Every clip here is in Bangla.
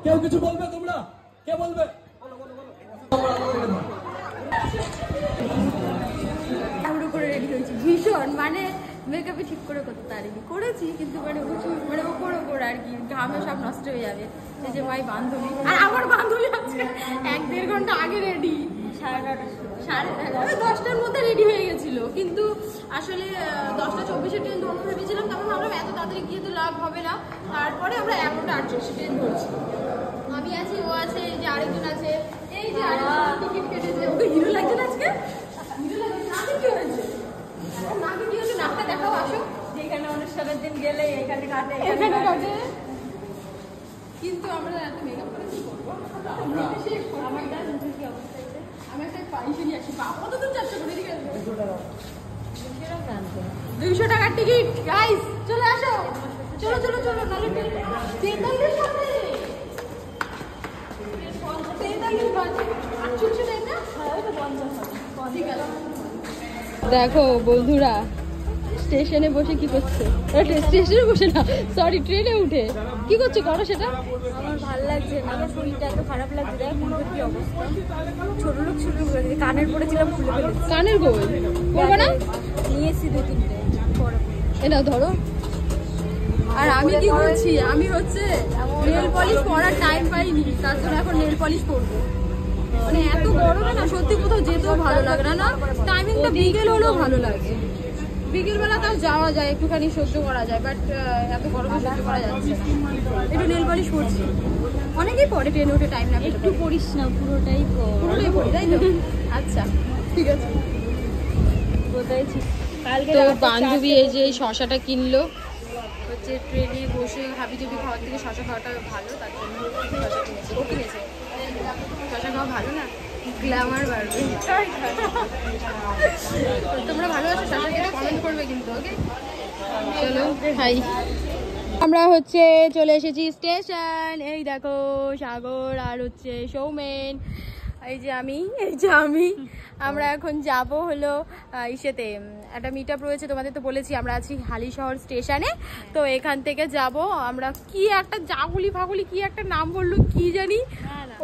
কেউ কিছু বলবে? তোমরা কে বলবে? তাড়াহুড়ো করে রেডি হয়েছি ভীষণ, মানে মেকআপই ঠিক করে করতে পারিনি, করেছি কিন্তু মানে ওপর আর কি, ঘামে সব নষ্ট হয়ে যাবে। এই যে ভাই বান্ধবী, আর আমার বান্ধবী আছে 1-1.5 ঘন্টা আগে রেডি, 10টার মধ্যে রেডি হয়ে গেছিল, কিন্তু আসলে 10টা 24-এর ট্রেন ধরবো ভেবেছিলাম। তারপর ভাবলাম এত তাড়াতাড়ি গিয়ে তো লাভ হবে না, তারপরে আমরা 11টা 38 ট্রেন ধরছি। আমি আছি, ও আছে, এই যে আরেকজন আছে, এই যে আরেকজন টিকিট কেটেছে। ওকে হিরো লাগছে না আজকে? হিরো লাগছে না? কি হয়েছে? নাকে কি হয়েছে? নাকটা দেখাও, আসো। যেখানে অনুষ্ঠানের দিন গেলে এখানে কাটে। কিন্তু আমরা এত মেকআপ করে কি করবো? আমার কি অবস্থা? আমি একটা পাইসে নিয়ে আসি, বাবা তো 400 করে দিয়ে গেছে। 200 টাকার টিকিট গাইস, চলে আসো। চলো চলো চলো, নালে 43 হবে, 43 বাজে, 48 টাকা না, ওই তো 50 হবে। ঠিক আছে। দেখো বন্ধুরা স্টেশনে বসে কি করছে, স্টেশনে বসে না, সরি ট্রেনে উঠে কি করছে, করো সেটা। আমার ভালো লাগছে না, আমার শরীরটা এত খারাপ লাগছে, দেখ মুখের কি অবস্থা, ছোট লোক কানের পড়েছিলাম, খুলে ফেলেছি। কানের গোল করবে না, নিয়েছি 2-3টে, পরে এটা ধরো। আর আমি কি করছি, আমি হচ্ছে নেল পলিশ পরার টাইম পাইনি, তার জন্য এখন নেল পলিশ করবো। মানে এত গরমে না সত্যি কোথাও যেতেও ভালো লাগে না, না টাইমিংটা বিকেল হলেও ভালো লাগে, বিকেল বেলা তাও যাওয়া যায়, একটুখানি সহ্য করা যায়, বাট এত গরমে সহ্য করা যাচ্ছে না। একটু নেল পলিশ করছি, অনেকেই পরে ট্রেনে উঠে টাইম না, একটু পড়িস না, পুরোটাই পড়ি তাই তো। আচ্ছা ঠিক আছে। তো বান্ধবী এই যে শশাটা কিনলো, হচ্ছে ট্রেনে বসে হাবিজাবি খাওয়ার থেকে শশা খাওয়াটা ভালো, তার জন্য শশা কিনেছে, ও কিনেছে। শশা খাওয়া ভালো না, গ্ল্যামার বাড়বে। তোমরা ভালোবাসো শশা খেতে, কমেন্ট করবে কিন্তু, ওকে? চলো খাই। আমরা হচ্ছে চলে এসেছি স্টেশন, এই দেখো সাগর আর হচ্ছে সৌমেন, এই যে আমি আমরা এখন যাব হলো ইসেতে, একটা মিট আপ রয়েছে, তোমাদের তো বলেছি আমরা আছি হালিশহর স্টেশনে। তো এখান থেকে যাব আমরা, কি একটা জাগুলি ফাগুলি কি একটা নাম বললো কি জানি,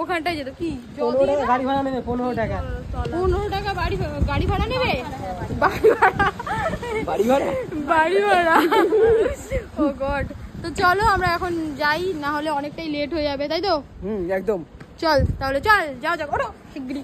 ওখানটায় যেত। কি 15 টাকা গাড়ি ভাড়া নেবে, 15 টাকা গাড়ি ভাড়া নেবে, বাড়ি ভাড়া ও গড। তো চলো আমরা এখন যাই, না হলে অনেকটাই লেট হয়ে যাবে, তাই তো? একদম। চল তাহলে, চল যাও যাক, ওঠো শিগগিরি।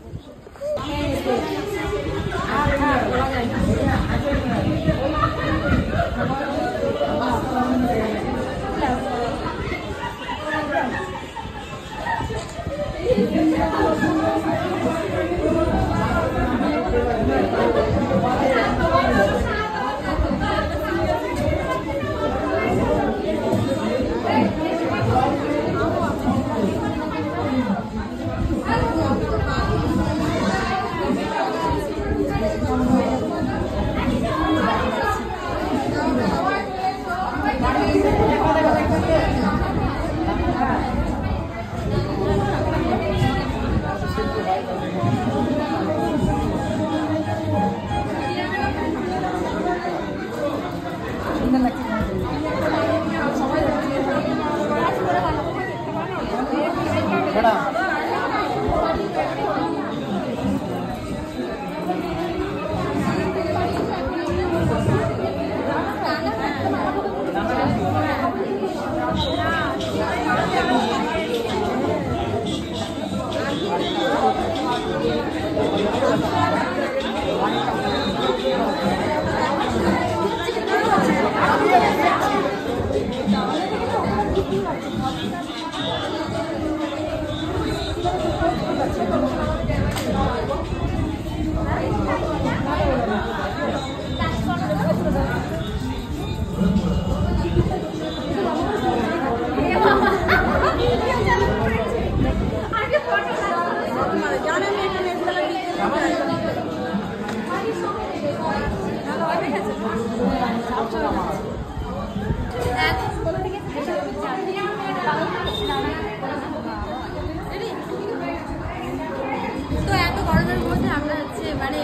তো এত গরমের মধ্যে আমরা হচ্ছে মানে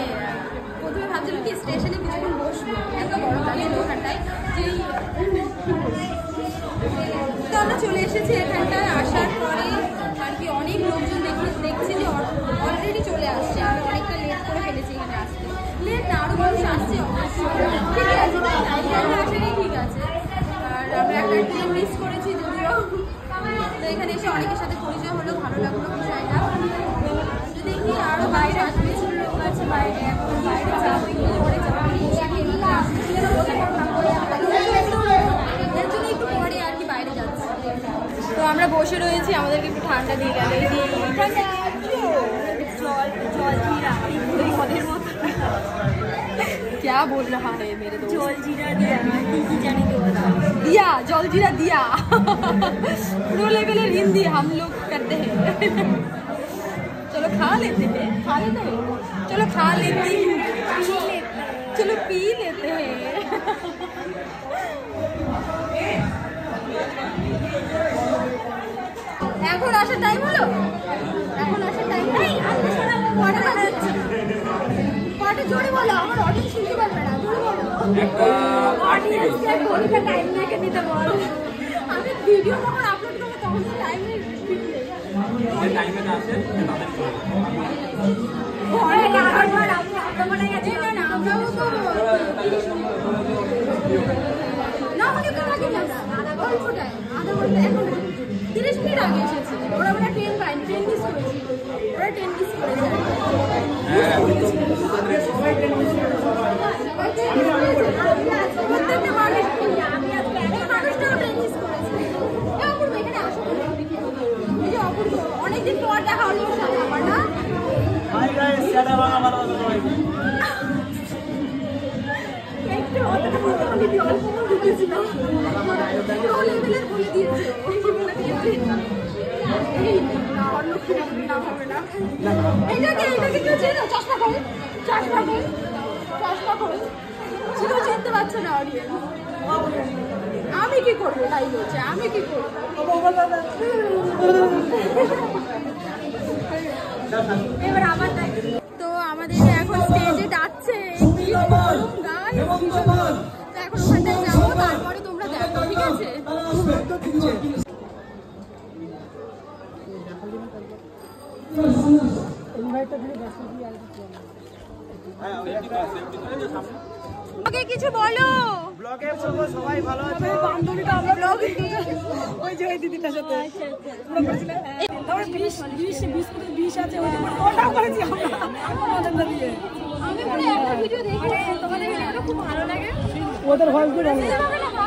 প্রথমে ভাবছিলাম কি স্টেশনে কিছুক্ষণ বসবো, এত গরম লাগে ওখানটায়, তো আমরা চলে এসেছি এখানটায়। আসার পরে এখানে এসে অনেকের সাথে পরিচয় হলো, ভালো লাগলো বিষয়টা। দেখি আরো বাইরে আসবে লোক আছে বাইরে, এখন বাইরে যাবো পরে যাবো এর জন্য একটু পরে আর কি বাইরে যাচ্ছি। তো আমরা বসে রয়েছি, আমাদেরকে একটু ঠান্ডা দিয়ে গেল। এই যে জল জল জিরা মদের মতো क्या बोल रहा है मेरे दोस्त? जल जीरा दिया जाने के बाद दिया जल जीरा दिया प्रो लेवल हिंदी हम लोग करते हैं। चलो खा लेते हैं चलो खा लेते हैं चलो पी लेते हैं। এখন আসার টাইম হলো, এখন আসার টাইম নেই। কটা জোরে বলো, আমার অডিয়েন্স শুনতে পারবে না, জোরে বলো। অডিয়েন্সকে ঘড়িটা টাইম রেখে দিতে বল। আমি ভিডিও যখন আপলোড করবো তখন তো টাইম টাইমে না আসে না অনেক আগে অল্প টাইম, আধা ঘন্টা এখন 30 মিনিট আগে এসেছি। ওরা মানে ট্রেন পায়নি, ট্রেন মিস করেছি, ওরা ট্রেন মিস করেছে। অনেকদিন পর দেখা হলো আমার না। একটু বলে দিয়েছে চিনতে পারছে না অডিয়েন্স। আমি কি করবো তাই বলছে, আমি কি করবো। এবার আমার তো আমাদের এখন স্টেজে ডাকছে, কি গরম গায়ে, তো এখন ওখানটায় যাবো, তারপরে তোমরা দেখো, ঠিক আছে? ওকে কিছু বলো। ব্লগে বলবো সবাই ভালো আছে। বান্ধবীটা আমরা ব্লগে ওই যে ওই দিদিটার সাথে তারপরে 20 আছে ওই ওটাও করেছি আমরা দিয়ে। আমি মানে একটা ভিডিও দেখি, তোমাদের ভিডিওটা খুব ভালো লাগে, ওদের ভয়েস গুলো ভালো লাগে।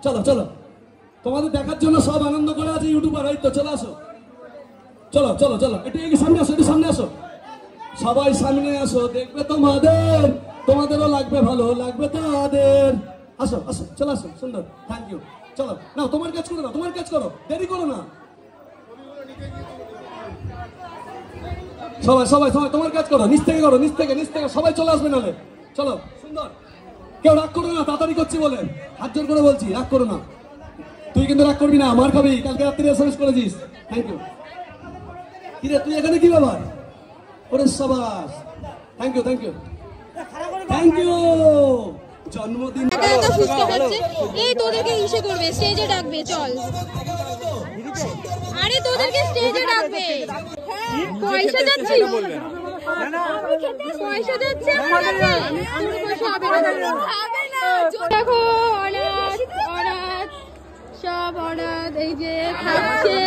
চলো চলো, তোমাদের দেখার জন্য সব আনন্দ করে আছে ইউটিউবার, এই তো চলে আসো, চলো চলো চলো, একটু সামনে আসো, একটু সামনে আসো, সবাই সামনে আসো, দেখবে তোমাদেরও লাগবে, ভালো লাগবে তাদের। আসো আসো, চলে আসো, সুন্দর, থ্যাংক ইউ। চলো নাও, তোমার কাজ করো না, তোমার কাজ করো, দেরি করো না। সবাই সবাই সবাই তোমার কাজ করো, নিচ থেকে করো, নিচ থেকে সবাই চলে আসবে নাহলে। চলো, সুন্দর, কেউ রাগ করো না, তাড়াতাড়ি করছি বলে, হাত জোর করে বলছি, রাগ করো না। তুই কিন্তু রাগ করবি না, আমার খাবি, কালকে রাত্রে এসএমএস করেছিস। Thank you. কিরে তুই এখানে কি ব্যাপার? ওরে সাবাস, thank you thank you thank you. জন্মদিন এই তোদেরকে ইসে করবে, স্টেজে ডাকবে, চল। আরে তোদেরকে স্টেজে ডাকবে, পয়সা যাচ্ছে, পয়সা যাচ্ছে আমার কাছে, দেখো অনাথ অনাথ সব অনাথ, এই যে খাচ্ছে।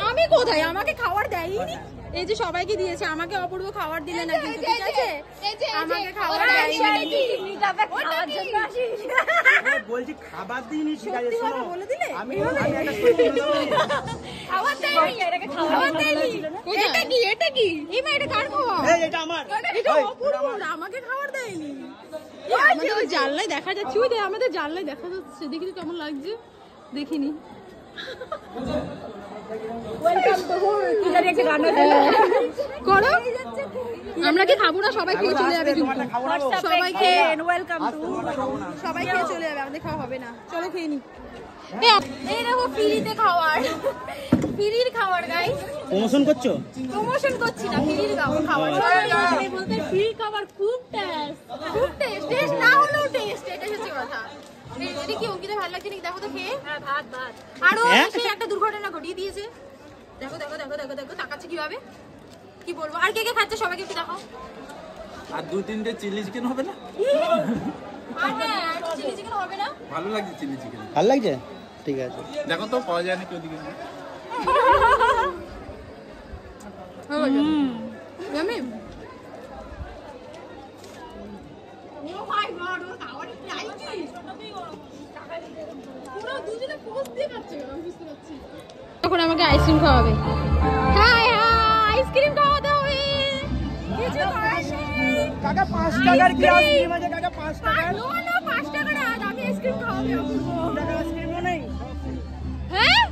আমি কোথায়, আমাকে খাবার দেয়নি, এই যে সবাইকে দিয়েছে, আমাকে অপূর্ব খাবার দিলে না, কিন্তু ঠিক আছে আমাকে খাবার দেয়নি। বলছি খাবার দিইনি, ঠিক আছে শোনো, বলে দিলে আমি খাবার দেয়নি, এটাকে খাবার দেয়নি। এটা কি, এটা কি, এই মা এটা কার খাওয়া? এই এটা আমার, এটা অপূর্ব, আমাকে খাবার দেয়নি। আমাদের ওই জানলায় দেখা যাচ্ছে, ওই দেখ আমাদের জানলায় দেখা যাচ্ছে, দেখি তো কেমন লাগছে, দেখিনি। করো, আমরা কি খাবো না, সবাই খেয়ে চলে যাবে, সবাই খেয়ে ওয়েলকাম টু, সবাই খেয়ে চলে যাবে, আমাদের খাওয়া হবে না। চলো খেয়ে নি। এই দেখো ফ্রিতে খাওয়ার, ফ্রির খাবার গাইস। প্রমোশন করছো? প্রমোশন করছি না, ফ্রির খাবার। বলতে ফ্রি খাবার খুব টেস্ট, খুব টেস্ট, টেস্ট না হলেও টেস্ট, এটা হচ্ছে কথা। এটা কি অঙ্কিতা ভালো লাগছে নাকি দেখো তো খেয়ে। ভাত ভাত। আরো সেই একটা দুর্ঘটনা ঘটিয়ে দিয়েছে, দেখো দেখো দেখো দেখো দেখো তাকাচ্ছে কিভাবে, কি বলবো। আর কে কে খাচ্ছে সবাইকে একটু দেখাও। আর 2-3টে চিলি চিকেন হবে না? আর হ্যাঁ চিলি চিকেন হবে না? ভালো লাগছে চিলি চিকেন। ভালো লাগছে, ঠিক আছে। দেখো তো পাওয়া যায় নাকি ওদিকে। আমি তখন আমাকে আইসক্রিম খাওয়াবে। হ্যাঁ আইসক্রিম খাওয়াতে হবে। কিছু করার নেই। কাকা 5 টাকার কি আইসক্রিম আছে কাকা? 5 টাকার? নো নো 5 টাকা না, আমি আইসক্রিম খাওয়াবে। 2 টাকার আইসক্রিমও নেই? হ্যাঁ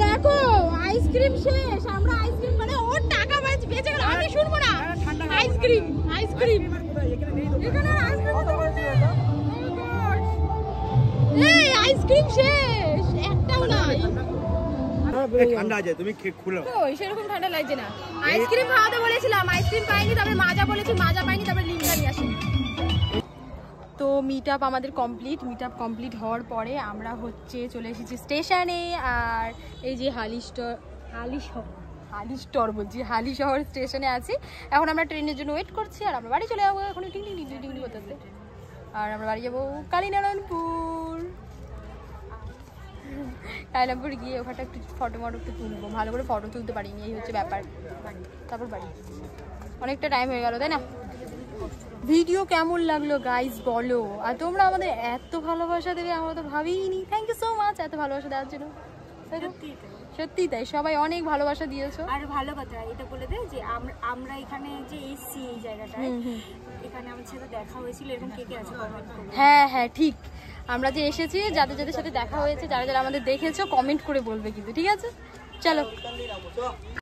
দেখো আইসক্রিম শেষ, আমরা আইসক্রিম মানে ওর টাকা বেঁচে গেল, আমি শুনবো না। আইসক্রিম আইসক্রিম এখানে আইসক্রিম তো বলছে। এই আইসক্রিম শেষ, একটাও নাই। ঠান্ডা আছে, তুমি খুলো। ওই সেরকম ঠান্ডা লাগছে না। আইসক্রিম খাওয়াতে বলেছিলাম, আইসক্রিম পাইনি, তারপরে মাজা বলেছি, মাজা পাইনি, তারপরে লিমকা নিয়ে আসি। তো মিট আপ আমাদের কমপ্লিট। মিট আপ কমপ্লিট হওয়ার পরে আমরা হচ্ছে চলে এসেছি স্টেশনে। আর এই যে হালি শহর স্টেশনে আছি। এখন আমরা ট্রেনের জন্য ওয়েট করছি আর আমরা বাড়ি চলে যাবো। এখন টিং টিং টিং টিং করতেছে। আর আমরা বাড়ি যাবো কালীনারায়ণপুর। কালীনারায়ণপুর গিয়ে ওখানটা একটু ফটো একটু তুলবো, ভালো করে ফটো তুলতে পারিনি, এই হচ্ছে ব্যাপার। তারপর বাড়ি। অনেকটা টাইম হয়ে গেল তাই না? ভিডিও কেমন লাগলো গাইজ বলো। আর তোমরা আমাদের এত ভালোবাসা দেবে আমরা তো ভাবিনি। থ্যাংক ইউ সো মাচ এত ভালোবাসা দেওয়ার জন্য। সত্যি তাই, সবাই অনেক ভালোবাসা দিয়েছো। আর ভালো কথা এটা বলে দে যে আমরা এখানে যে এসছি এই জায়গাটায়, এখানে আমার সাথে দেখা হয়েছিল, এরকম কে কে আছে কমেন্ট করো। হ্যাঁ হ্যাঁ ঠিক, আমরা যে এসেছি যাদের যাদের সাথে দেখা হয়েছে, যারা যারা আমাদের দেখেছো কমেন্ট করে বলবে কিন্তু, ঠিক আছে? চলো।